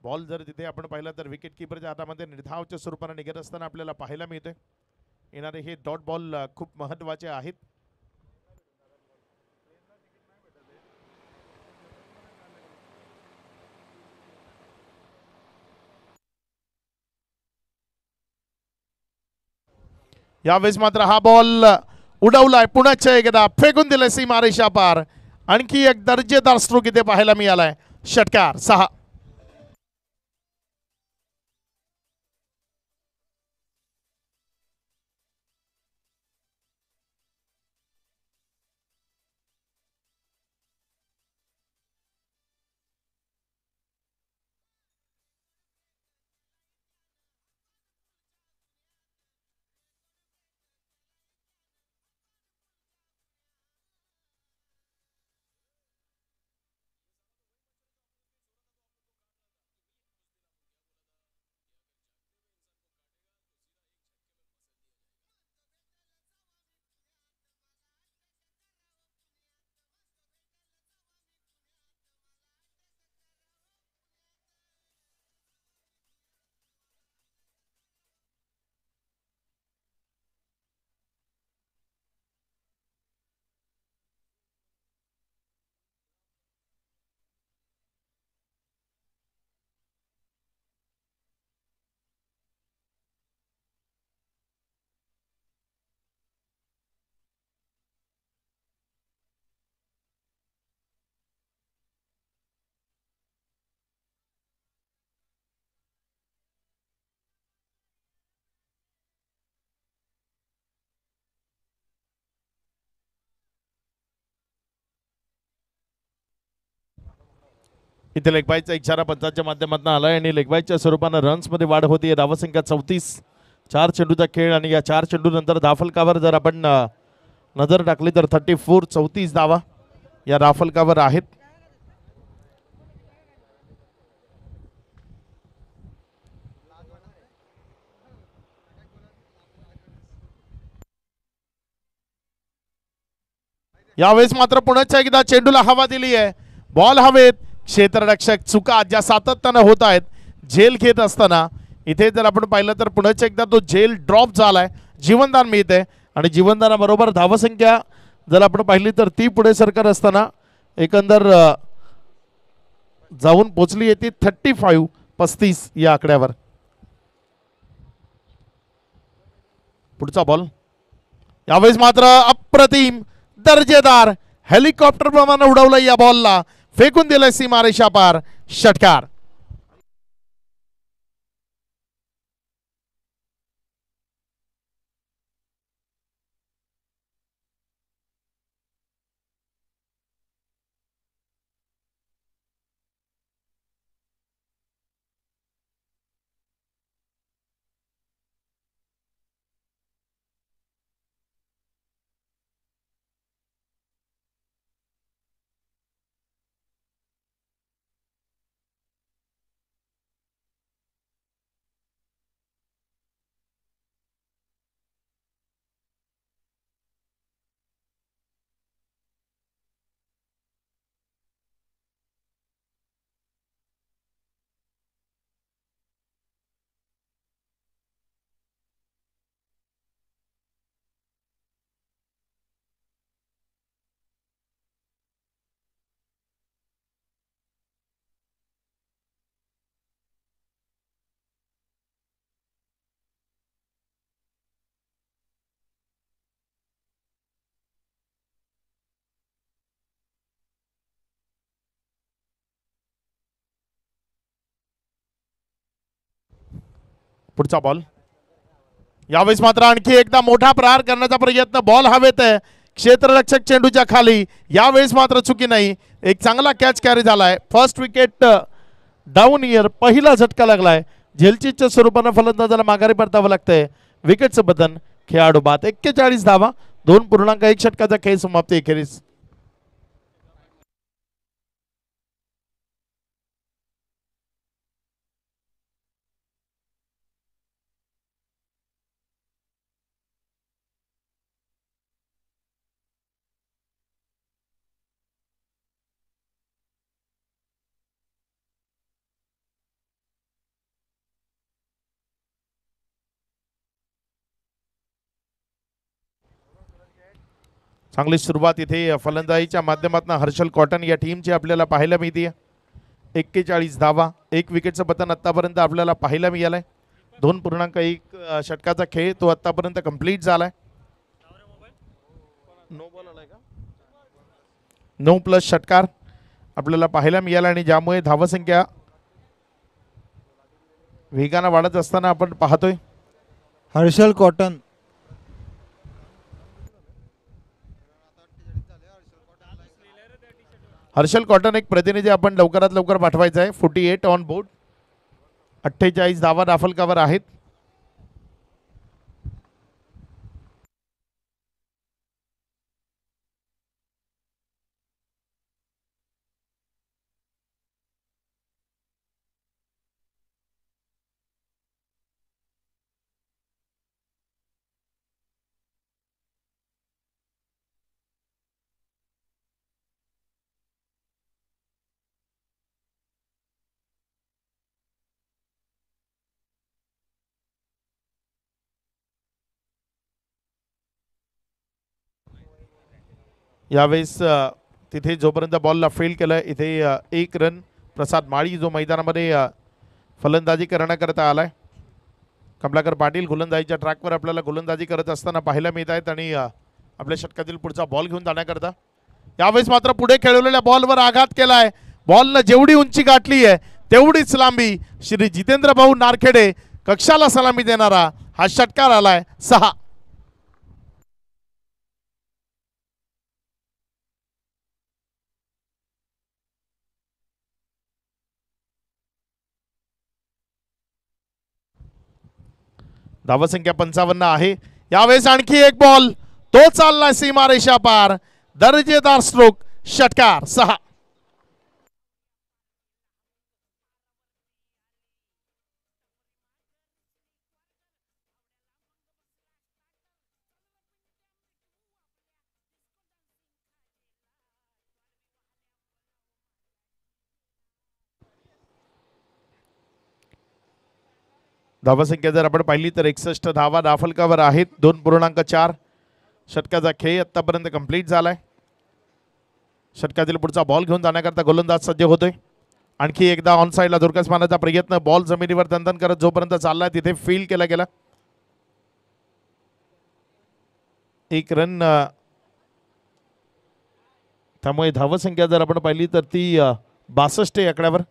Ball जर तिथे आपण पाहिलं तर विकेट किपरच्या हातामध्ये निर्धावच्या स्वरूपाने निघत असताना आपल्याला पाहायला मिळते. येणारे हे डॉट बॉल खूप महत्त्वाचे आहेत. यावेळेस मात्र हा बॉल उडवलाय, पुन्हा एकदा फेकून दिलाय सीमारेषा पार. आणखी एक दर्जेदार स्ट्रोक इथे पाहायला मिळालाय. षटकार 6. इथे लेगबाईचा इशारा पंचांच्या माध्यमातून आलाय आणि लेगबाईच्या स्वरूपानं रन्स मध्ये वाढ होती. धावसंख्या 34. 4 चेंडूचा खेळ आणि या 4 चेंडू नंतर धाफलकावर जर आपण नजर टाकली तर 34 34 धावा या धाफलकावर आहेत. यावेळेस मात्र पुण्याच्या एकदा चेंडूला हवा दिली आहे. बॉल हवेत. क्षेत्ररक्षक चुका ज्या सातत्यानं होत आहेत झेल घेत असताना इथे जर आपण पाहिलं तर पुण्याच्या एकदा तो झेल ड्रॉप झालाय. जीवनदान मिळते आणि जीवनदानाबरोबर धावसंख्या जर आपण पाहिली तर ती पुढे सरकार असताना एकंदर जाऊन पोचली येते 35 या आकड्यावर. पुढचा बॉल यावेळेस मात्र अप्रतिम दर्जेदार हेलिकॉप्टर प्रमाणे उडवलं. या बॉलला फेकून दिलंय सीमारेषा पार. षटकार. पुढचा बॉल यावेळेस मात्र आणखी एकदा मोठा प्रहार करण्याचा प्रयत्न. बॉल हवेत आहे. क्षेत्ररक्षक चेंडूच्या खाली. यावेळेस मात्र चुकी नाही. एक चांगला कॅच कॅरी झालाय. First wicket down year. पहिला झटका लागलाय. झेलचीच्या स्वरूपानं फलंदाजाला माघारी परतावं लागतंय. विकेटचं बदन. खेळाडू बाद. 41 धावा. 2.1 षटकाचा खेळ समाप्ती अखेरीस. चांगली सुरुवात इथे फलंदाजीच्या माध्यमातून हर्षल कॉटन या टीमची आपल्याला पाहायला मिळते. 41 धावा, 1 विकेटचं पतन आतापर्यंत आपल्याला पाहायला मिळालंय. 2.1 षटकाचा खेळ तो आतापर्यंत कंप्लीट झालाय. 9+ षटकार आपल्याला पाहायला मिळाला आणि ज्यामुळे धावसंख्या वेगानं वाढत असताना आपण पाहतोय. हर्षल कॉटन हर्षल कॉटन एक प्रतिनिधी आपण लवकरात लवकर पाठवायचा आहे. 48 ऑन बोर्ड, 48 धावा दाफलकावर आहेत. यावेळेस तिथे जोपर्यंत बॉलला फेल केलं इथे 1 रन प्रसाद माळी जो मैदानामध्ये फलंदाजी करण्याकरता आलाय. कमलाकर पाटील गोलंदाजीच्या ट्रॅकवर आपल्याला गोलंदाजी करत असताना पाहायला मिळत आहेत आणि आपल्या षटकातील पुढचा बॉल घेऊन जाण्याकरता यावेळेस मात्र पुढे खेळवलेल्या बॉलवर आघात केलाय. बॉलनं जेवढी उंची गाठली आहे तेवढीच लांबी श्री जितेंद्र भाऊ नारखेडे कक्षाला सलामी देणारा हा षटकार आलाय. 6. धावसंख्या 55 आहे. यावेळेस आणखी एक बॉल तो चाललाय सीमारेषा पार. दर्जेदार स्ट्रोक, षटकार. 6. धावसंख्या जर आपण पाहिली तर 61 धावा दाफलकावर आहेत. 2.4 षटकाचा खेळ आतापर्यंत कंप्लीट झालाय. षटकातील पुढचा बॉल घेऊन जाण्याकरता गोलंदाज सज्ज होतोय. आणखी एकदा ऑन साईडला धुरकस मारण्याचा प्रयत्न. बॉल जमिनीवर दंदन करत जोपर्यंत चाललाय तिथे फील केला गेला. 1 रन. त्यामुळे धावसंख्या जर आपण पाहिली तर ती 62 आकड्यावर.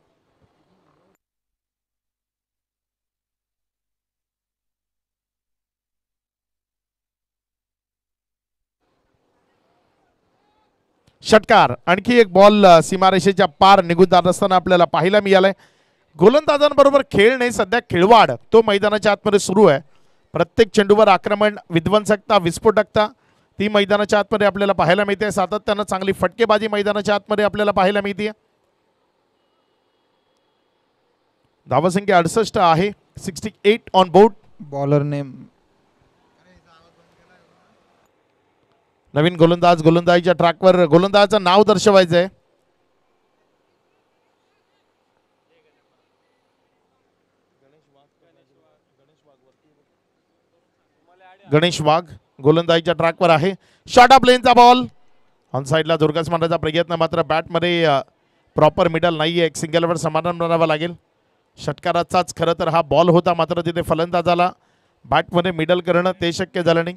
षटकार. आणखी एक बॉल सीमारेषेच्या पार निघून जात असताना आपल्याला पाहायला मिळालंय. गोलंदाजांबरोबर खेळ नाही, सध्या खेळवाड तो मैदानाच्या आतमध्ये सुरू आहे. प्रत्येक चेंडूवर आक्रमण, विध्वंसकता, विस्फोटकता ती मैदानाच्या आतमध्ये आपल्याला पाहायला मिळते. सातत्यानं चांगली फटकेबाजी मैदानाच्या आतमध्ये आपल्याला पाहायला मिळते. धावसंख्या 68 आहे. 68 ऑन बोर्ड. बॉलर नेम नवीन गोलंदाज गोलंदाजीच्या ट्रॅकवर गोलंदाजाचं नाव दर्शवायचं आहे. गणेश वाघ गोलंदाजीच्या ट्रॅकवर आहे. शॉर्ट ऑफ लेनचा बॉल ऑन साईडला धुरकस मारण्याचा प्रयत्न, मात्र बॅटमध्ये प्रॉपर मिडल नाहीये. एक सिंगलवर समाधान मानावं लागेल. षटकाराचाच खरं तर हा बॉल होता, मात्र तिथे फलंदाजाला बॅटमध्ये मिडल करणं ते शक्य झालं नाही.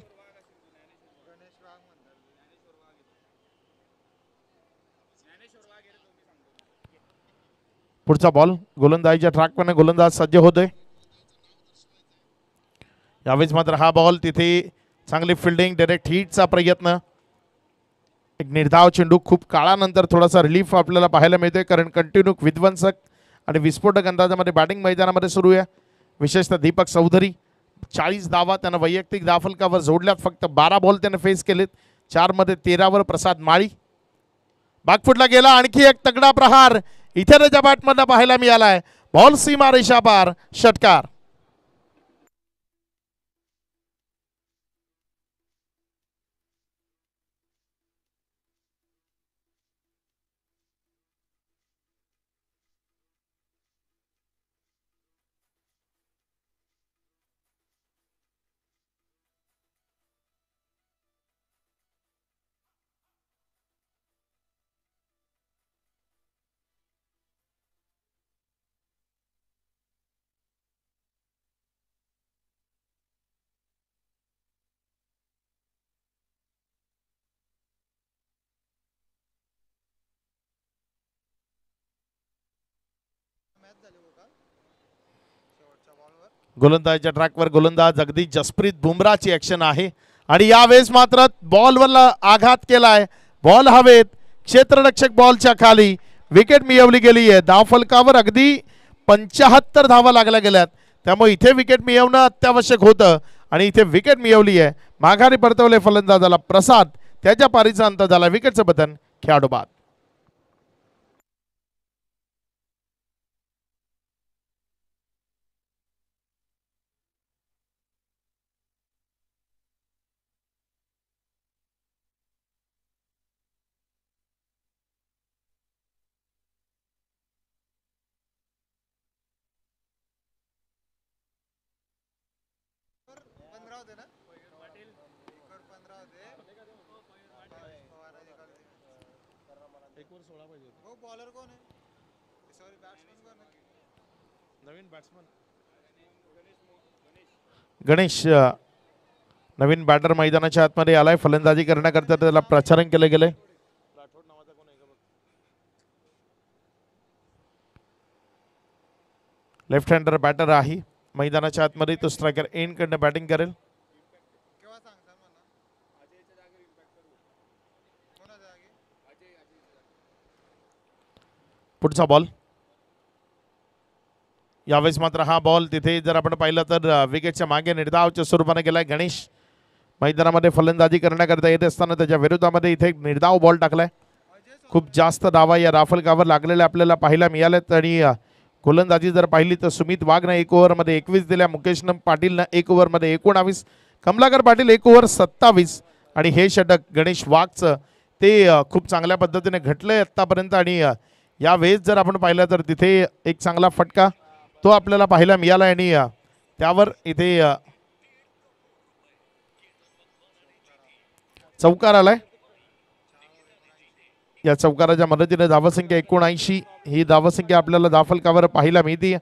पुढचा बॉल गोलंदाजीच्या ट्रॅकवर गोलंदाज सज्ज होतोय. यावेळेस मात्र हा बॉल तिथे चांगली फिल्डिंग, डायरेक्ट हिटचा प्रयत्न. एक निर्धाव चेंडू, खूप काळानंतर थोडासा रिलीफ आपल्याला पाहायला मिळतोय, कारण कंटिन्यू विध्वंसक आणि विस्फोटक अंदाजामध्ये बॅटिंग मैदानामध्ये सुरू आहे. विशेषतः दीपक चौधरी 40 धावा त्यानं वैयक्तिक दाफलकावर जोडल्यात. फक्त 12 बॉल त्यानं फेस केलेत. 4 मध्ये 13 वर प्रसाद माळी. बागफुटला गेला. आणखी एक तगडा प्रहार इथे त्याच्या बॅटमधनं पाहायला मिळालाय. बॉल सीमा रेषा पार, षटकार. गोलंदाजाच्या ट्रॅकवर गोलंदाज अगदी जसप्रीत बुमराची ऍक्शन आहे आणि यावेळेस मात्र बॉलवर आघात केलाय. बॉल हवेत, क्षेत्ररक्षक बॉलच्या खाली, विकेट मिळवली गेली आहे. धावफलकावर अगदी 75 धावा लागल्या गेल्यात, त्यामुळे इथे विकेट मिळवणं अत्यावश्यक होतं आणि इथे विकेट मिळवली आहे. माघारी परतवले फलंदाजाला प्रसाद, त्याच्या पारीचा अंत झाला. विकेटचं पतन खेळाडू बाद. गणेश नवीन बॅटर मैदानाच्या आतमध्ये आलाय. फलंदाजी करण्याकरता त्याला प्रचारण केले गेले. लेफ्ट हँडर बॅटर आहे मैदानाच्या आतमध्ये. तो स्ट्रायकर एंड कडनं बॅटिंग करेल. पुढचा बॉल. यावेळेस मात्र हा बॉल तिथे जर आपण पाहिलं तर विकेटच्या मागे निर्धावच्या स्वरूपाने गेलाय. गणेश मैदानामध्ये फलंदाजी करण्याकरता येत असताना त्याच्या विरोधामध्ये इथे एक निर्धाव बॉल टाकलाय. खूप जास्त धावा या राफलकावर लागलेल्या आपल्याला पाहायला मिळाल्यात आणि गोलंदाजी जर पाहिली तर सुमित वाघनं 1 ओव्हरमध्ये 21 दिल्या, मुकेश पाटीलनं 1 ओव्हरमध्ये 19, कमलाकर पाटील 1 ओव्हर 27 आणि हे षटक गणेश वाघचं ते खूप चांगल्या पद्धतीने घटलंय आतापर्यंत. आणि यावेळेस जर आपण पाहिलं तर तिथे एक चांगला फटका तो आपल्याला पाहायला मिळाला आणि त्यावर इथे चौकार आलाय. या चौकाराच्या मदतीने धावसंख्या 79 ही धावसंख्या आपल्याला धावफलकावर पाहायला मिळते.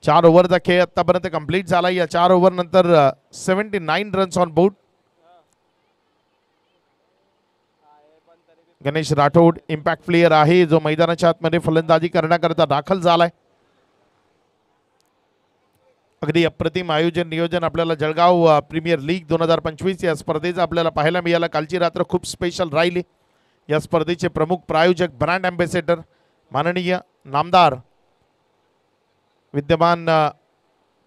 4 ओव्हरचा खेळ आतापर्यंत कंप्लीट झाला. या 4 ओव्हर नंतर 79 runs on board. Ganesh Rathod impact player आहे जो मैदानाच्या आतमध्ये फलंदाजी करण्याकरता दाखल झालाय. अगदी अप्रतिम आयोजन नियोजन आपल्याला जळगाव प्रीमियर लीग 2025 या स्पर्धेचं आपल्याला पाहायला मिळालं. कालची रात्र खूप स्पेशल राहिली. या स्पर्धेचे प्रमुख प्रायोजक ब्रँड अँबॅसेडर माननीय नामदार विद्यमान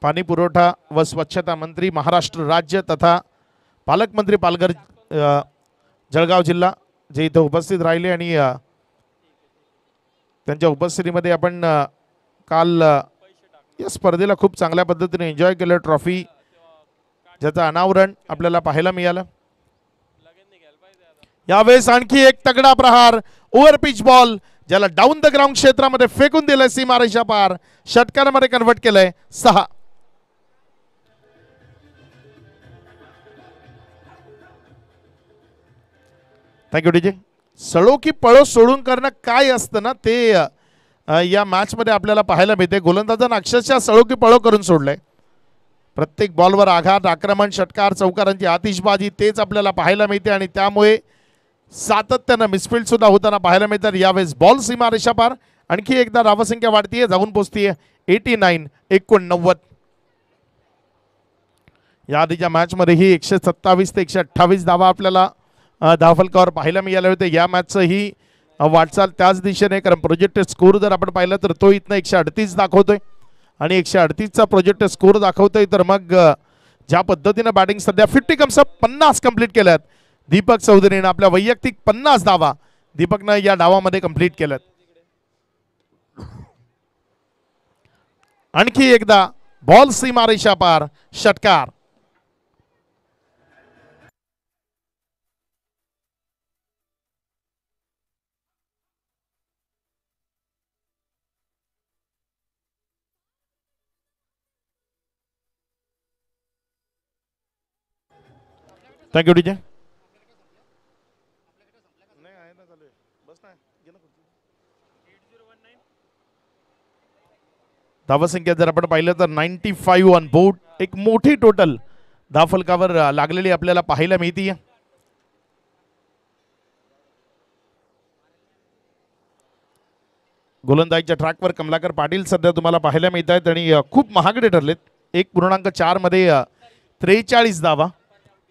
पाणी पुरवठा व स्वच्छता मंत्री महाराष्ट्र राज्य तथा पालकमंत्री पालघर जळगाव जिल्हा जे इथं उपस्थित राहिले आणि त्यांच्या उपस्थितीमध्ये आपण काल या स्पर्धेला खूप चांगल्या पद्धतीने एन्जॉय केलं. ट्रॉफी ज्याचं अनावरण आपल्याला पाहायला मिळालं. यावेळेस आणखी एक तगडा प्रहार, ओव्हर पिच बॉल ज्याला डाऊन द ग्राउंड क्षेत्रामध्ये फेकून दिलंय सीमारेषा पार, षटकारामध्ये कन्वर्ट केलंय 6. Thank you DJ. सळो की पळो सोडून करणं काय असतं ना ते या मॅच मध्ये आपल्याला पाहायला मिळते. गोलंदाजांना अक्षरशः सळो की पळो करून सोडलंय. प्रत्येक बॉलवर आघात, आक्रमण, षटकार, चौकारांची आतिषबाजी तेच आपल्याला पाहायला मिळते आणि त्यामुळे सातत्यानं मिसफील्ड सुद्धा होताना पाहायला मिळतात. यावेळेस बॉल सीमारेषा पार, आणखी एकदा धावसंख्या वाढतीये, जाऊन पोहोचतीये 89. या आधीच्या मॅच मध्ये ही 127 ते 128 धावा आपल्याला धावफलकावर पाहायला मिळाल्या होते. या मॅचचं ही वाटचाल त्याच दिशेने, कारण प्रोजेक्टेड स्कोर जर आपण पाहिलं तर तो इथनं 138 दाखवतोय आणि 138चा प्रोजेक्टेड स्कोर दाखवतोय. तर मग ज्या पद्धतीने बॅटिंग सध्या 50 कम्स अप 50 कंप्लीट केल्यात दीपक चौधरीने. आपल्या वैयक्तिक 50 धावा दीपकनं या डावामध्ये कंप्लीट केल्यात. आणखी एकदा बॉल सीमारेषा पार, षटकार. Thank you DJ. धावसंख्या जर आपण पाहिलं तर 95 ऑन बोर्ड. एक मोठी टोटल धावफलकावर लागलेली आपल्याला पाहायला मिळते. गोलंदाजीच्या ट्रॅकवर कमलाकर पाटील सध्या तुम्हाला पाहायला मिळत आहेत आणि खूप महागडे ठरलेत. 1.4 मध्ये 43 धावा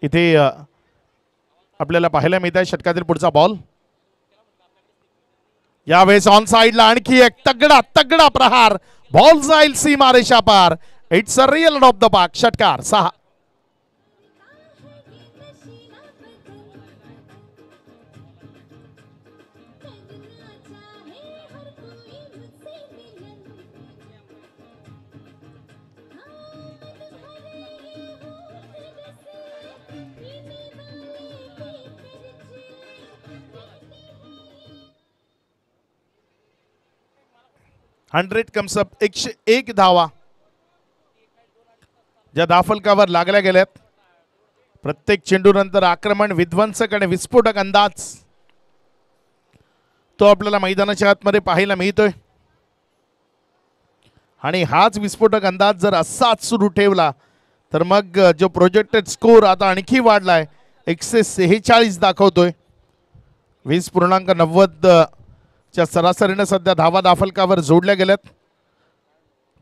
इथे आपल्याला पाहायला मिळत आहे. षटकातील पुढचा बॉल यावेळेस ऑन साइडला आणखी एक तगडा तगडा प्रहार. बॉल जाईल सीमारेषा पार. It's a real of the park. षटकार 6. Hundred comes up. 101 धावा ज्या धाफलकावर लागल्या गेल्यात. प्रत्येक चेंडूनंतर आक्रमण, विध्वंसक आणि विस्फोटक अंदाज तो आपल्याला मैदानाच्या आतमध्ये पाहायला मिळतोय. आणि हाच विस्फोटक अंदाज जर असाच सुरू ठेवला तर मग जो प्रोजेक्टेड स्कोर आता आणखी वाढलाय. 146 दाखवतोय. 20.90 च्या सरासरीने सध्या धावा दाफलकावर जोडल्या गेल्यात.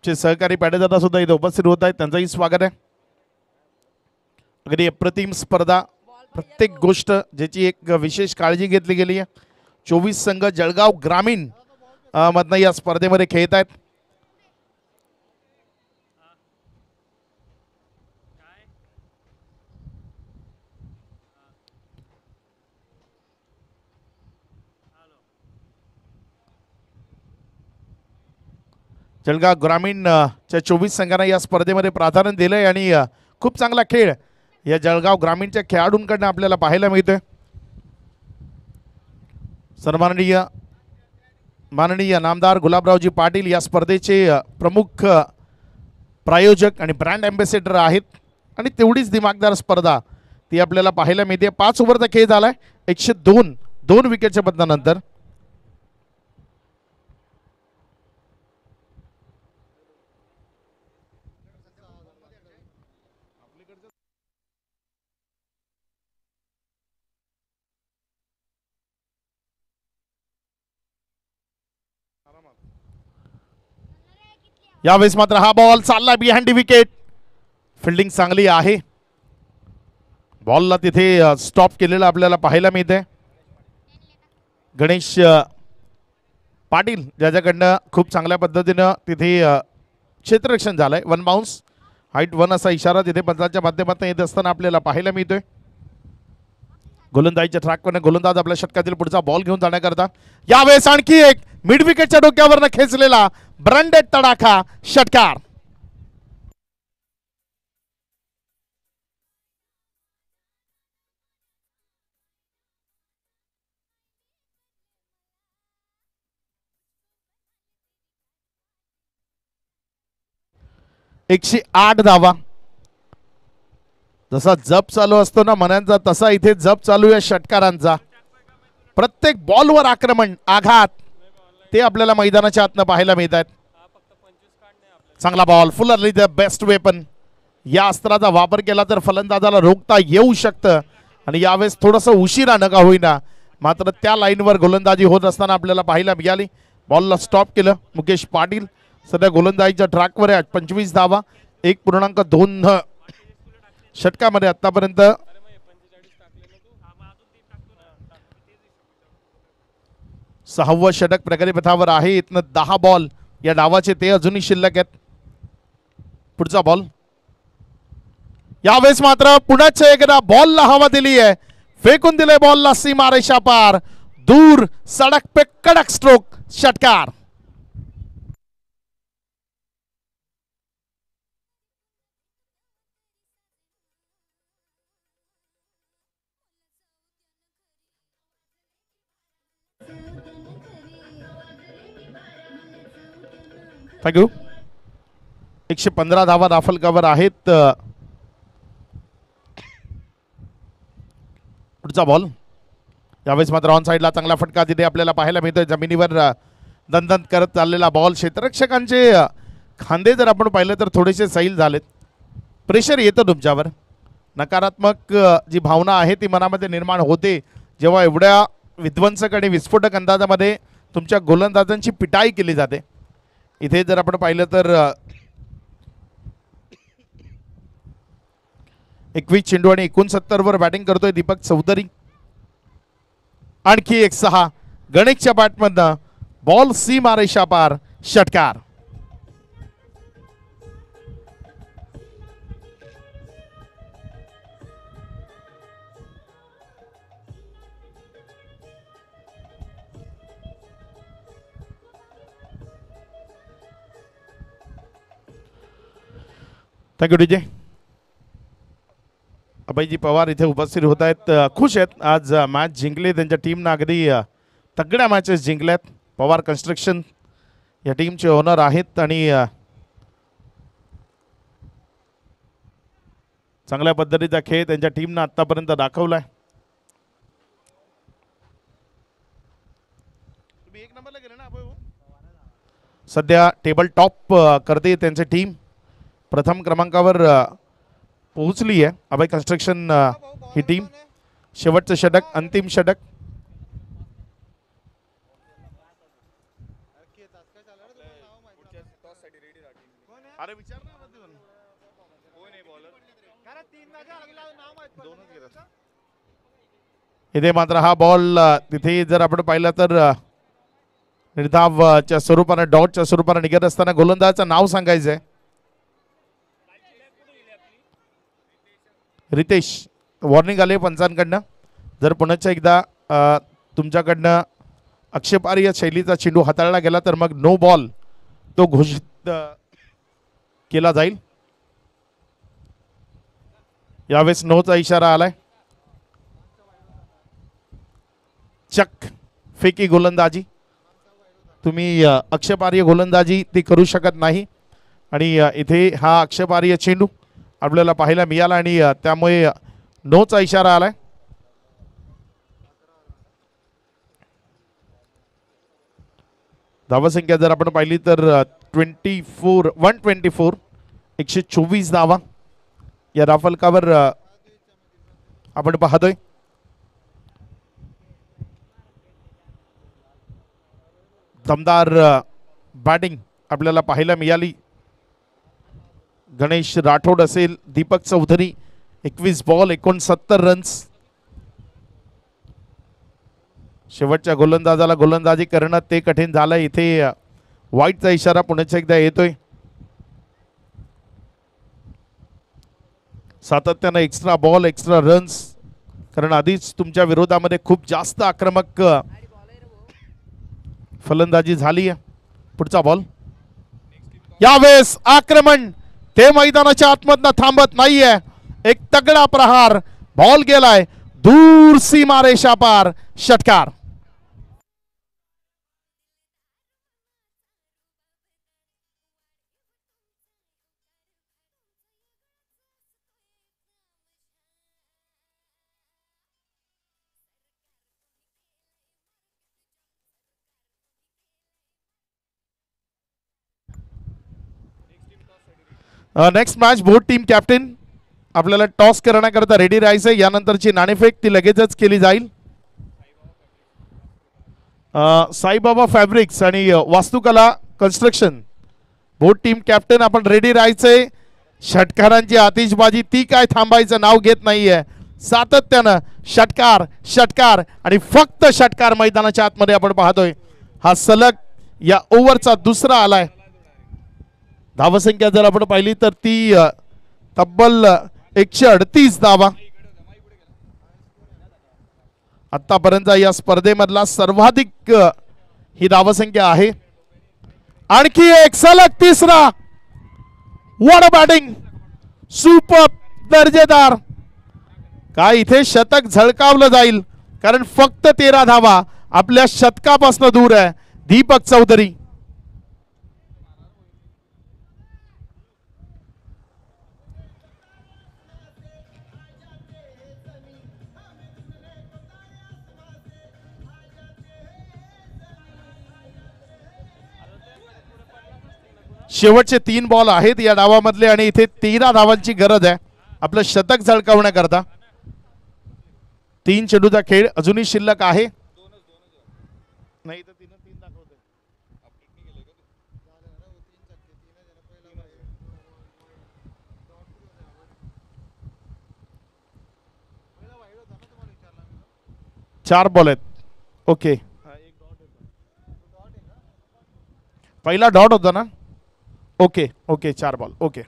चे सहकारी पाडेदादा सुद्धा इथे उपस्थित होत आहेत. त्यांचंही स्वागत आहे. अगदी अप्रतिम स्पर्धा. प्रत्येक गोष्ट ज्याची एक विशेष काळजी घेतली गेली आहे. 24 संघ जळगाव ग्रामीण मधनं या स्पर्धेमध्ये खेळत आहेत. जळगाव ग्रामीण च्या 24 संघांना या स्पर्धेमध्ये प्राधान्य दिलंय आणि खूप चांगला खेळ या जळगाव ग्रामीणच्या खेळाडूंकडनं आपल्याला पाहायला मिळतोय. सन्माननीय माननीय नामदार गुलाबरावजी पाटील या स्पर्धेचे प्रमुख प्रायोजक आणि ब्रँड अँबॅसेडर आहेत आणि तेवढीच दिमागदार स्पर्धा ती आपल्याला पाहायला मिळते. 5 ओव्हरचा खेळ झालाय. 102 विकेटच्या बदलानंतर यावेळेस मात्र हा बॉल चालला बिहाइंड विकेट. फिल्डिंग चांगली आहे. बॉलला तिथे स्टॉप केलेला आपल्याला पाहायला मिळते. गणेश पाटील ज्याच्याकडनं खूप चांगल्या पद्धतीनं तिथे क्षेत्ररक्षण झालंय. 1 बाउन्स, हाईट 1 असा इशारा तिथे पंचांच्या माध्यमातून येत असताना आपल्याला पाहायला मिळतोय. गोलंदाजीच्या ट्रॅकवरनं गोलंदाज आपल्या षटकातील पुढचा बॉल घेऊन जाण्याकरता यावेळेस आणखी एक मिड विकेटच्या डोक्यावरनं खेचलेला ब्रँडेड तडाखा. षटकार. एकशे 8 धावा. जसा जप चालू असतो ना मनांचा तसा इथे जप चालू आहे षटकारांचा. प्रत्येक बॉलवर आक्रमण, आघात ते आपल्याला मैदानाच्या आतनं पाहायला मिळतात. चांगला ball. Fully the best weapon. या अस्त्राचा वापर केला तर फलंदाजाला रोखता येऊ शकतं आणि यावेळेस थोडंसं उशिरा नका होईना मात्र त्या लाईनवर गोलंदाजी होत असताना आपल्याला पाहायला मिळाली. बॉलला स्टॉप केलं मुकेश पाटील. सध्या गोलंदाजीच्या ट्रॅकवर आहे. 25 धावा 1.2 षटकामध्ये आतापर्यंत. सहावं षटक प्रगती पथावर आहे. इथनं 10 बॉल या डावाचे ते अजूनही शिल्लक आहेत. पुढचा बॉल यावेळेस मात्र पुन्हा एकदा बॉलला हवा दिली आहे. फेकून दिले बॉलला सीमारेषा पार. दूर सडक पे कडक स्ट्रोक. षटकार. थँक्यू. 115 धावा दाफलकावर आहेत. पुढचा बॉल यावेळेस मात्र ऑन साइडला चांगला फटका तिथे आपल्याला पाहायला मिळतोय. जमिनीवर दणदण करत चाललेला बॉल. क्षेत्ररक्षकांचे खांदे जर आपण पाहिलं तर थोडेसे सैल झालेत. प्रेशर येतं तुमच्यावर. नकारात्मक जी भावना आहे ती मनामध्ये निर्माण होते जेव्हा एवढ्या विध्वंसक आणि विस्फोटक अंदाजामध्ये तुमच्या गोलंदाजांची पिटाई केली जाते. इथे जर आपण पाहिलं तर 21 चेंडू आणि 69 वर बॅटिंग करतोय दीपक चौधरी. आणखी एक 6 गणेशच्या बॅटमधनं बॉल सीमा रेषा पार, षटकार. Thank you DJ. अभयजी पवार इथे उपस्थित होत आहेत, खुश आहेत. आज मॅच जिंकले, त्यांच्या टीमनं अगदी तगड्या मॅचेस जिंकल्यात. पवार कन्स्ट्रक्शन या टीमचे ओनर आहेत आणि चांगल्या पद्धतीचा खेळ त्यांच्या टीमनं आतापर्यंत दाखवलाय. तुम्ही 1 नंबरला गेले ना अभय? सध्या टेबल टॉप करते त्यांची टीम, प्रथम क्रमांकावर पोहोचली आहे अभय कन्स्ट्रक्शन ही टीम. शेवटचं षटक, अंतिम षटक. इथे मात्र हा बॉल तिथे जर आपण पाहिलं तर निर्धावच्या स्वरूपाने, डॉटच्या स्वरूपाने निघत असताना गोलंदाजाचं नाव सांगायचंय. रितेश, वॉर्निंग आले पंचांकडनं. जर पुन्हा एकदा तुमच्याकडनं आक्षेपार्ह शैलीचा चेंडू हाताळला गेला तर मग नो बॉल तो घोषित केला जाईल. यावेळेस नोचा इशारा आलाय. चक फेकी गोलंदाजी, तुम्ही आक्षेपार्ह गोलंदाजी ती करू शकत नाही आणि इथे हा आक्षेपार्ह चेंडू आपल्याला पाहायला मिळाला आणि त्यामुळे नोचा इशारा आलाय. धावसंख्या जर आपण पाहिली तर 124 124 धावा या धावफलकावर आपण पाहतोय. दमदार बॅटिंग आपल्याला पाहायला मिळाली. गणेश राठोड असेल, दीपक चौधरी, 21 बॉल 69 रन्स. शेवटच्या गोलंदाजाला गोलंदाजी करणं ते कठीण झालं. इथे वाईटचा इशारा पुन्हा एकदा येतोय. सातत्यानं एक्स्ट्रा बॉल, एक्स्ट्रा रन्स, कारण आधीच तुमच्या विरोधामध्ये खूप जास्त आक्रमक फलंदाजी झाली आहे. पुढचा बॉल, यावेळेस आक्रमण ते मैदानाच्या आतमधनं थांबत नाहीये. एक तगडा प्रहार, बॉल गेलाय दूर सीमा रेषा पार, षटकार. Next match board team captain आपल्याला टॉस करण्याकरता रेडी राहायचं. यानंतरची नाणेफेक ती लगेचच केली जाईल. साईबाबा फॅब्रिक्स आणि वास्तुकला कन्स्ट्रक्शन बोर्ड टीम कॅप्टन आपण रेडी राहायचंय. षटकारांची आतिषबाजी ती काय थांबायचं नाव घेत नाहीये. सातत्यानं षटकार षटकार आणि फक्त षटकार मैदानाच्या आतमध्ये आपण पाहतोय. हा सलग या ओव्हरचा दुसरा आलाय. धावसंख्या जर आपण पाहिली तर ती तब्बल 138 धावा आतापर्यंत या स्पर्धेमधला सर्वाधिक ही धावसंख्या आहे. आणखी एक सलग तिसरा. व्हॉट अ बॅटिंग, सुपर दर्जेदार. काय इथे शतक झळकावलं जाईल कारण फक्त 13 धावा आपल्या शतकापासून दूर आहे. दीपक चौधरी शेवटचे 3 बॉल आहेत या डावामधले आणि इथे 13 धावांची गरज आहे आपलं शतक झळकावण्याकरता. 3 चेंडूचा खेळ अजूनही शिल्लक आहे. नाही तर 3 धावा 4 बॉल आहेत. ओके, पहिला डॉट होता ना. Okay okay 4 ball. ओके,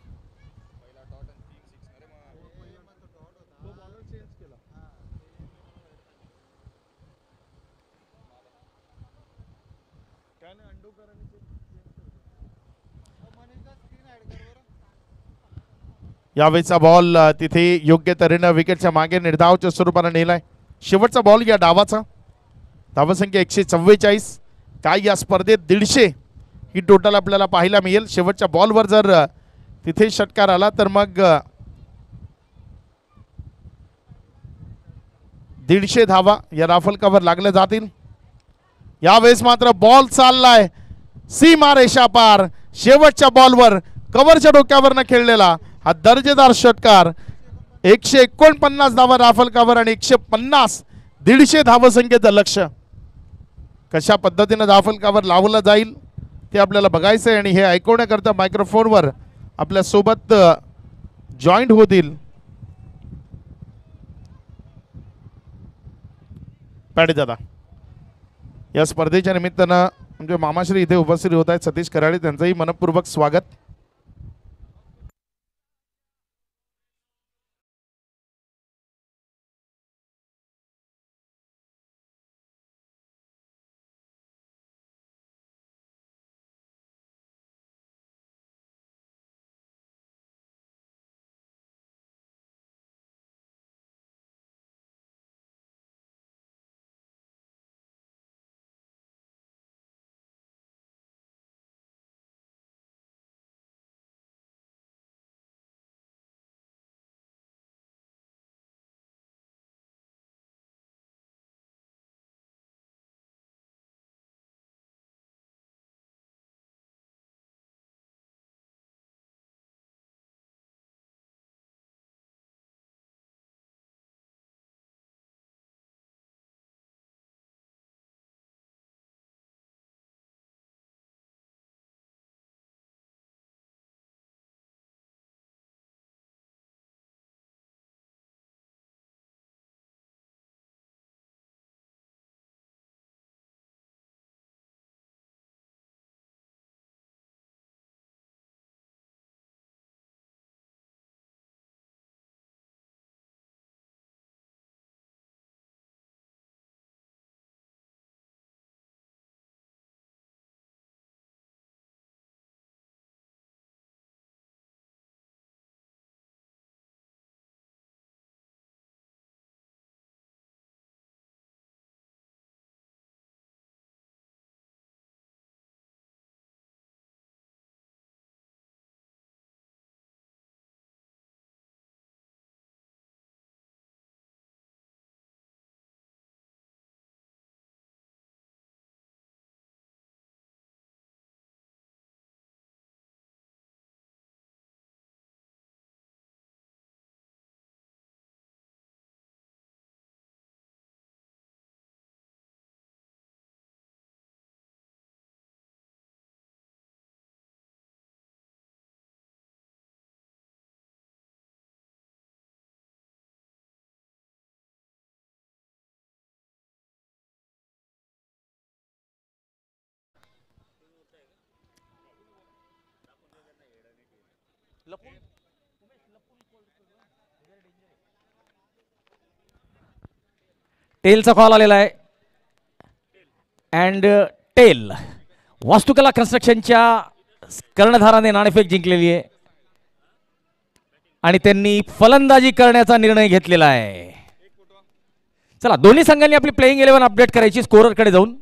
यावेळीचा बॉल तिथे योग्य तऱ्हेनं विकेटच्या मागे निर्धावच्या स्वरूपाने नेलाय. शेवटचा बॉल या डावाचा. धावसंख्या 144. काय या स्पर्धेत 150 ही टोटल आपल्याला पाहायला मिळेल. शेवटच्या बॉलवर जर तिथे षटकार आला तर मग 150 धावा या राफल कव्हर लागल्या जातील. यावेळेस मात्र बॉल चाललाय सीमा रेषा पार. शेवटच्या बॉलवर कव्हरच्या डोक्यावर खेळलेला हा दर्जेदार षटकार. 149 धावा राफल कव्हर आणि 150 150 धावसंख्येचं लक्ष्य. कशा पद्धतीने राफल कव्हर लावलं जाईल ते आपल्याला बघायचं आहे आणि हे ऐकवण्याकरता मायक्रोफोनवर आपल्या सोबत जॉईंट होतील पॅडे दादा. या स्पर्धेच्या निमित्तानं म्हणजे मामाश्री इथे उपस्थित होत आहेत. सतीश कराडे त्यांचंही मनपूर्वक स्वागत. टेलचा कॉल आलेला आहे. अँड टेल वास्तुकला कन्स्ट्रक्शनच्या कर्णधाराने नाणेफेक जिंकलेली आहे आणि त्यांनी फलंदाजी करण्याचा निर्णय घेतलेला आहे. चला दोन्ही संघांनी आपली प्लेइंग 11 अपडेट करायची स्कोररकडे जाऊन.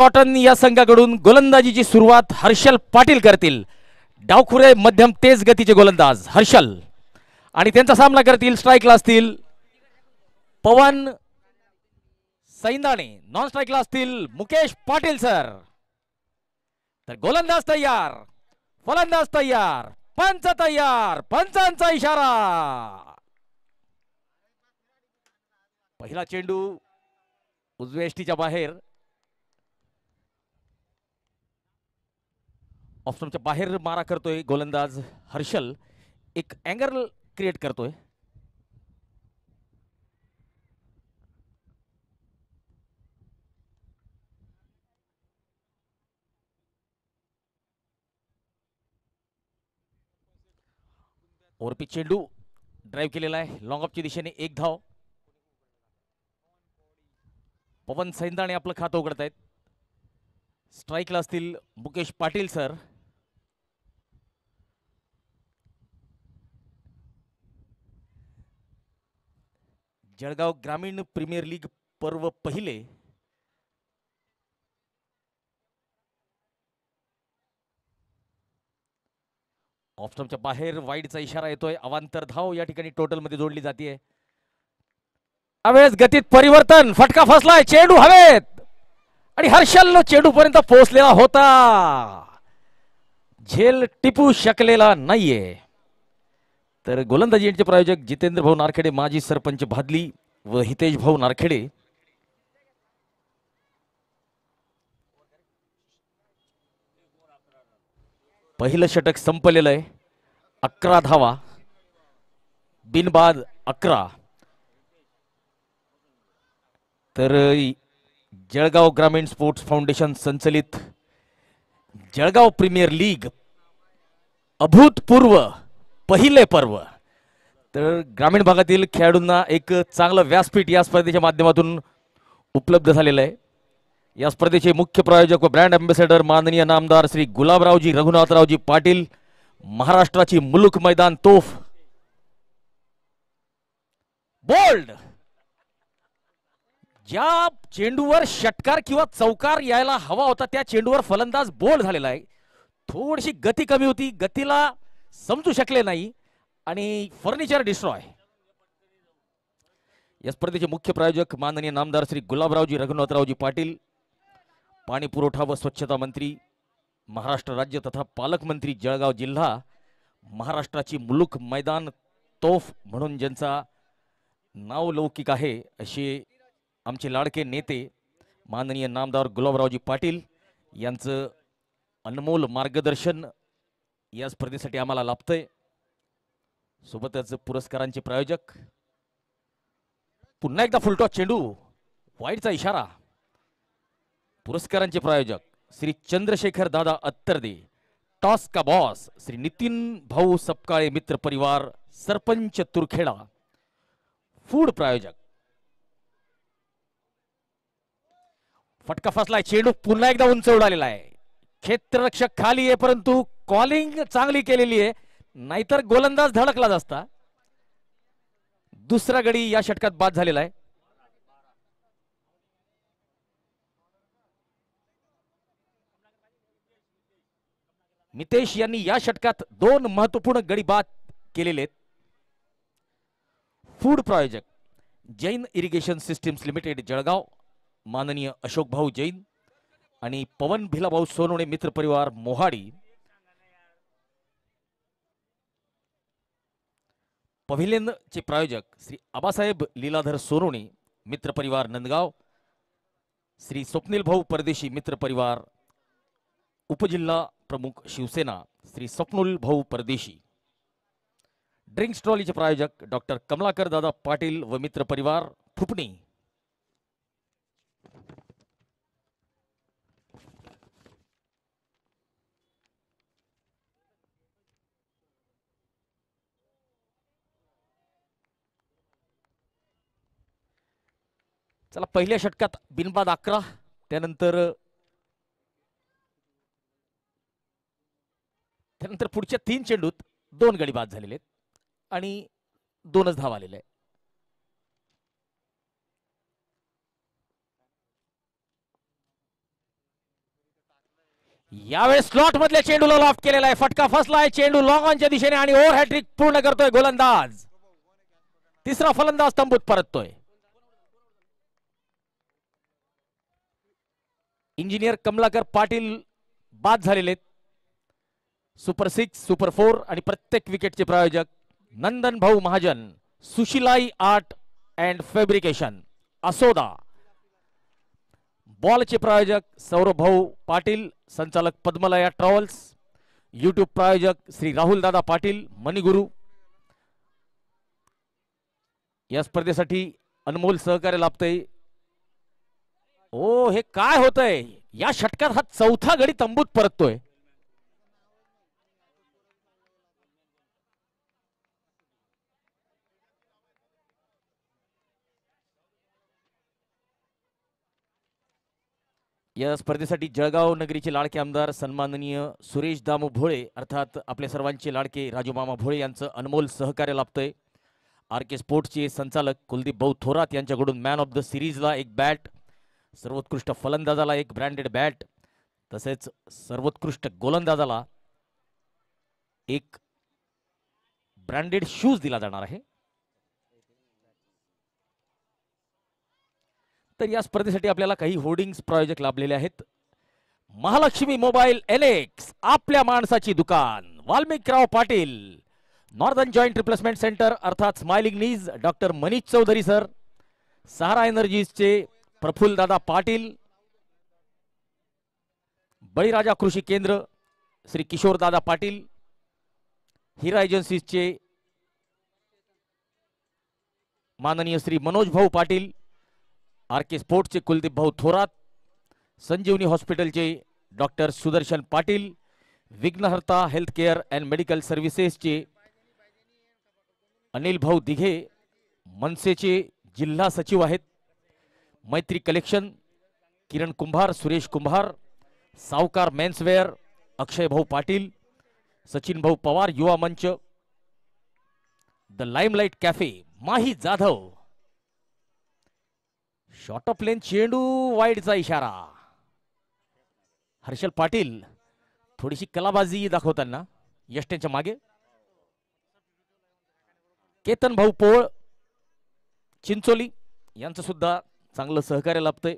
कॉटन या संघाकडून गोलंदाजीची सुरुवात हर्षल पाटील करतील. डावखुरे मध्यम तेज गतीचे गोलंदाज हर्षल आणि त्यांचा सामना करतील स्ट्राईकला असतील पवन सैंदाणे, नॉन स्ट्राईकला असतील मुकेश पाटील सर. तर गोलंदाज तयार, फलंदाज तयार, पंच तयार, पंचांचा इशारा. पहिला चेंडू उजव्या यष्टीच्या बाहेर, ऑफस्टंपच्या बाहेर मारा करतोय गोलंदाज हर्षल. एक अँगल क्रिएट करतोय. ओरपी चेंडू ड्राईव्ह केलेला आहे लॉंग ऑफच्या दिशेने. एक धाव. पवन सैंदाणे आपलं खातं उघडत आहेत. स्ट्राईकला असतील मुकेश पाटील सर. जळगाव ग्रामीण प्रीमियर लीग पर्व पहिले. ऑफस्टंपच्या बाहेर वाईडचा इशारा येतोय. अवांतर धाव या ठिकाणी टोटल मध्ये जोडली जाते. यावेळेस गतीत परिवर्तन, फटका फसलाय, चेंडू हवेत आणि हर्षल चेंडू पर्यंत पोहोचलेला होता. झेल टिपू शकलेला नाहीये. तर गोलंदाजीचे प्रायोजक जितेंद्र भाऊ नारखेडे, माजी सरपंच भादली व हितेश भाऊ नारखेडे. पहिलं षटक संपलेलं आहे. 11 धावा, बिनबाद 11. तर जळगाव ग्रामीण स्पोर्ट्स फाउंडेशन संचलित जळगाव प्रीमियर लीग अभूतपूर्व पहिले पर्व. तर ग्रामीण भागातील खेळाडूंना एक चांगलं व्यासपीठ या स्पर्धेच्या माध्यमातून उपलब्ध झालेलं आहे. या स्पर्धेचे मुख्य प्रायोजक व ब्रँड अँबॅसेडर माननीय नामदार श्री गुलाबरावजी रघुनाथरावजी पाटील. महाराष्ट्राची मुलूक मैदान तोफ. बोल्ड. ज्या चेंडूवर षटकार किंवा चौकार यायला हवा होता त्या चेंडूवर फलंदाज बोल्ड झालेला आहे. थोडीशी गती कमी होती, गतीला समजू शकले नाही आणि फर्निचर डिस्ट्रॉय. या स्पर्धेचे मुख्य प्रायोजक माननीय नामदार श्री गुलाबरावजी रघुनाथरावजी पाटील. पाणी पुरवठा व स्वच्छता मंत्री महाराष्ट्र राज्य तथा पालकमंत्री जळगाव जिल्हा. महाराष्ट्राची मुलूक मैदान तोफ म्हणून ज्यांचा नावलौकिक आहे असे आमचे लाडके नेते माननीय नामदार गुलाबरावजी पाटील यांचं अनमोल मार्गदर्शन या स्पर्धेसाठी आम्हाला लाभतंय. सोबतच पुरस्कारांचे प्रायोजक. पुन्हा एकदा फुलटॉस चेंडू, वाईडचा इशारा. पुरस्कारांचे प्रायोजक श्री चंद्रशेखर दादा अत्तरदे. टॉस का बॉस श्री नितीन भाऊ सपकाळे मित्र परिवार सरपंच तुरखेडा. फूड प्रायोजक. फटका फसलाय, चेंडू पुन्हा एकदा उंच उडालेला आहे. क्षेत्ररक्षक खाली आहे परंतु कॉलिंग चांगली केलेली आहे, नाहीतर गोलंदाज धडकलाच असता. दुसरा गडी या षटकात बाद झालेला आहे. मितेश यांनी या षटकात 2 महत्वपूर्ण गडी बाद केलेले आहेत. फूड प्रायोजक Jain irrigation systems limited Jalgaon माननीय अशोक भाऊ जैन आणि पवन भिलाभाऊ सोनवणे मित्र परिवार मोहाडी. पव्हिलियन चे प्रायोजक श्री आबासाहेब लीलाधर सोनवणे मित्र परिवार नंदगाव. श्री स्वप्नील भाऊ परदेशी मित्र परिवार. उपजिल्हा प्रमुख शिवसेना श्री स्वप्नुल भाऊ परदेशी. ड्रिंक्स ट्रॉलीचे प्रायोजक डॉक्टर कमलाकर दादा पाटील व मित्र परिवार फुपणी. चला, पहिल्या षटकात बिनबाद 11. त्यानंतर पुढच्या 3 चेंडूत 2 गडी बाद झालेले आहेत आणि 2च धाव आलेले आहे. यावेळेस स्लॉट मधल्या चेंडूला लॉफ्ट केलेला आहे. फटका फसलाय. चेंडू लॉंग ऑनच्या दिशेने आणि ओव्हर हॅट्रिक पूर्ण करतोय गोलंदाज. तिसरा फलंदाज तंबूत परततोय. इंजिनियर कमलाकर पाटील बाद झालेले. सुपर 6, सुपर 4 आणि प्रत्येक विकेटचे प्रायोजक Nandan Bhau Mahajan, Sushilai art and fabrication, Asoda. बॉलचे प्रायोजक सौरभ भाऊ पाटील, संचालक पद्मलया ट्रॅव्हल्स, युट्यूब प्रायोजक श्री राहुल दादा पाटील, मणिगुरु. या स्पर्धेसाठी अनमोल सहकार्य लाभतंय. ओ, हे काय होतंय? या षटकात हा चौथा गडी तंबूत परततोय. या स्पर्धेसाठी जळगाव नगरीचे लाडके आमदार सन्माननीय सुरेश दामू भोळे अर्थात आपल्या सर्वांचे लाडके राजू मामा भोळे यांचं अनमोल सहकार्य लाभतंय. आर के स्पोर्ट्सचे संचालक कुलदीप भाऊ थोरात यांच्याकडून मॅन ऑफ द सिरीजला एक बॅट, सर्वोत्कृष्ट फलंदाजाला एक ब्रँडेड बॅट, तसेच सर्वोत्कृष्ट गोलंदाजाला एक ब्रँडेड शूज दिला जाणार आहे. तर या स्पर्धेसाठी आपल्याला काही होर्डिंग्स प्रायोजक लाभलेले आहेत. महालक्ष्मी मोबाईल एलेक्स, आपल्या माणसाची दुकान, Valmikrao Patil, northern joint replacement centre अर्थात smiling knees doctor Manish Chaudhari sir, Sahara एनर्जीजचे प्रफुल्ल दादा पाटील, बळीराजा कृषी केंद्र श्री किशोर दादा पाटील, हिरा एजन्सीजचे माननीय श्री मनोज भाऊ पाटील, आर के स्पोर्ट्सचे कुलदीप भाऊ थोरात, संजीवनी हॉस्पिटलचे doctor Sudarshan Patil, Vighnaharta health care and medical सर्व्हिसेसचे अनिल भाऊ दिघे, मनसेचे जिल्हा सचिव आहेत, मैत्री कलेक्शन किरण कुंभार, सुरेश कुंभार, सावकार मेन्सवेअर अक्षय भाऊ पाटील, सचिन भाऊ Pawar Yuva Manch, the limelight cafe Mahi Jadhav. Short of length चेंडू वाईडचा इशारा. हर्षल पाटील थोडीशी कलाबाजी दाखवताना यष्ट्यांच्या मागे. केतन भाऊ पोळ चिंचोली यांचं सुद्धा चांगलं सहकार्य लाभतंय.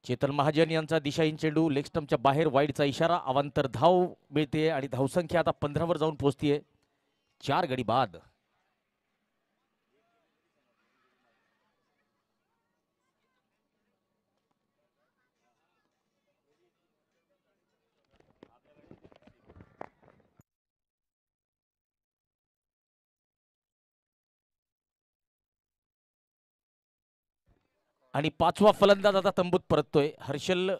चेतन महाजन यांचा दिशाहीन चेंडू लेग स्टंपच्या बाहेर, वाईडचा इशारा. अवांतर धाव मिळते आणि धावसंख्या आता 15 वर जाऊन पोहोचतीये. 4 गडी बाद. आणि पाचवा फलंदाज आता तंबूत परततोय. हर्षल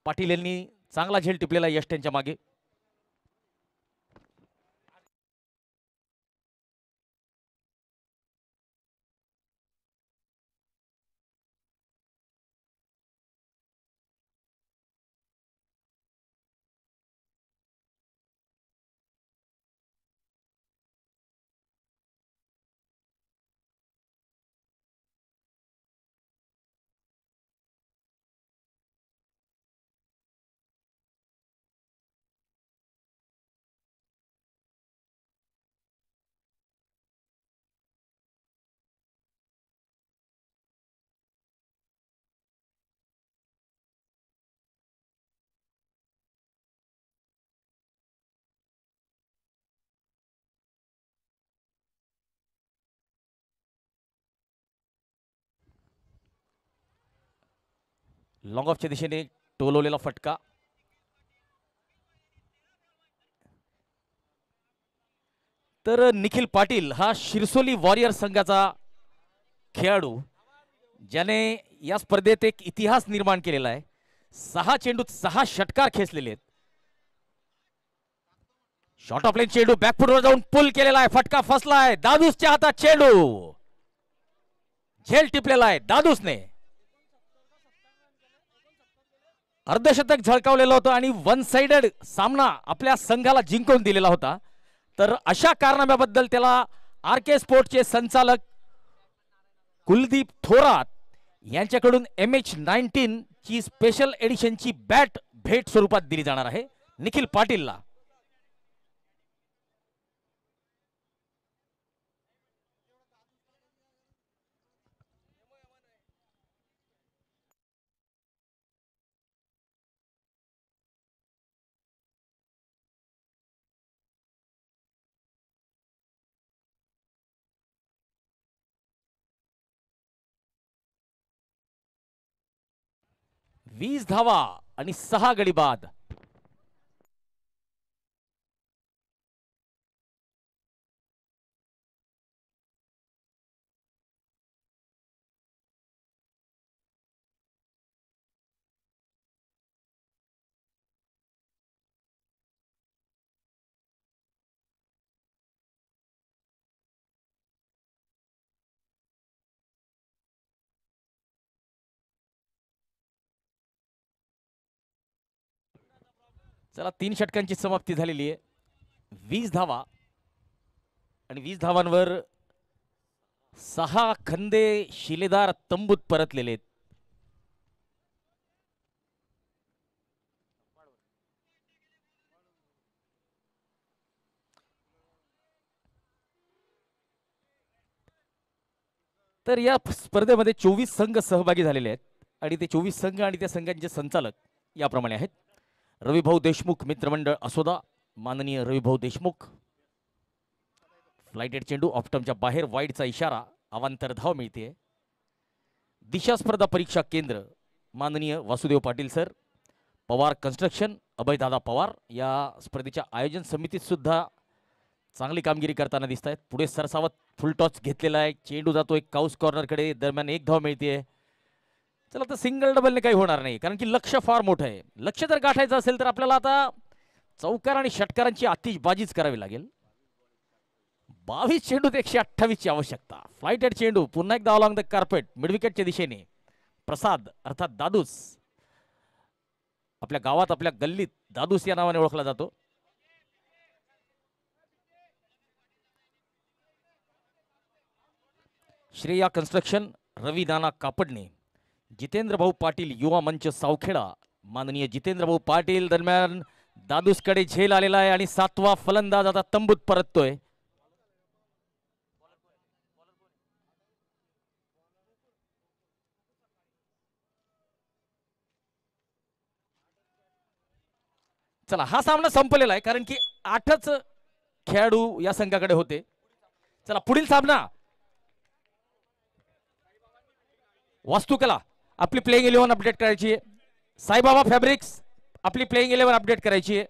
पाटील यांनी चांगला झेल टिपलेला यष्ट्यांच्या मागे. लॉंग ऑफच्या दिशेने टोलवलेला फटका. तर निखिल पाटील हा शिरसोली वॉरियर संघाचा खेळाडू, ज्याने या स्पर्धेत एक इतिहास निर्माण केलेला आहे. 6 चेंडूत 6 षटकार खेचलेले आहेत. शॉर्ट ऑफ लेन चेंडू बॅकफुटवर जाऊन पुल केलेला आहे. फटका फसलाय. दादूसच्या हातात चेंडू. झेल टिपलेला आहे दादूसने. अर्धशतक झळकावलेलं होतं आणि वन साइडेड सामना आपल्या संघाला जिंकून दिलेला होता. तर अशा कारनाम्याबद्दल त्याला RK स्पोर्ट्सचे संचालक कुलदीप थोरात यांच्याकडून MH19 ची स्पेशल एडिशनची बॅट भेट स्वरूपात दिली जाणार आहे निखिल पाटीलला. वीस धावा आणि 6 गडी बाद. चला 3 षटकांची समाप्ती झालेली आहे. 20 धावा आणि 20 धावांवर 6 खंदे शिलेदार तंबूत परतलेले आहेत. तर या स्पर्धेमध्ये 24 संघ सहभागी झालेले आहेत आणि ते 24 संघ आणि त्या संघांचे संचालक याप्रमाणे आहेत. रविभाऊ देशमुख मित्रमंडळ असोदा, माननीय रविभाऊ देशमुख. फ्लाइटेड चेंडू ऑफ्टमच्या बाहेर, वाईडचा इशारा, अवांतर धाव मिळते. दिशा स्पर्धा परीक्षा केंद्र माननीय वासुदेव पाटील सर. पवार कन्स्ट्रक्शन अभयदादा पवार या स्पर्धेच्या आयोजन समितीत सुद्धा चांगली कामगिरी करताना दिसत आहेत. पुढे सरसावत फुल टॉस घेतलेला आहे. चेंडू जातो एक काउस कॉर्नरकडे, दरम्यान 1 धाव मिळते. चला तर सिंगल डबलने काही होणार नाही कारण की लक्ष्य फार मोठं आहे. लक्ष्य जर गाठायचं असेल तर आपल्याला आता चौकार आणि षटकारांची आतिषबाजीच करावी लागेल. 22 चेंडूत 128 ची आवश्यकता. फ्लाइटेड चेंडू पुन्हा एकदा अलॉंग द कार्पेट मिडविकेटच्या दिशेने. प्रसाद अर्थात दादूस, आपल्या गावात आपल्या गल्लीत दादूस या नावाने ओळखला जातो. श्रेया कन्स्ट्रक्शन रवी नाना कापडणे. जितेंद्र भाऊ पाटील युवा मंच सावखेडा, माननीय जितेंद्र भाऊ पाटील. दरम्यान दादूसकडे झेल आलेला आहे आणि 7वा फलंदाज आता तंबूत परततोय. चला हा सामना संपलेला आहे कारण की 8च खेळाडू या संघाकडे होते. चला पुढील सामना वास्तुकला आपली प्लेइंग 11 अपडेट करायची आहे. साईबाबा फॅब्रिक्स आपली प्लेइंग 11 अपडेट करायची आहे.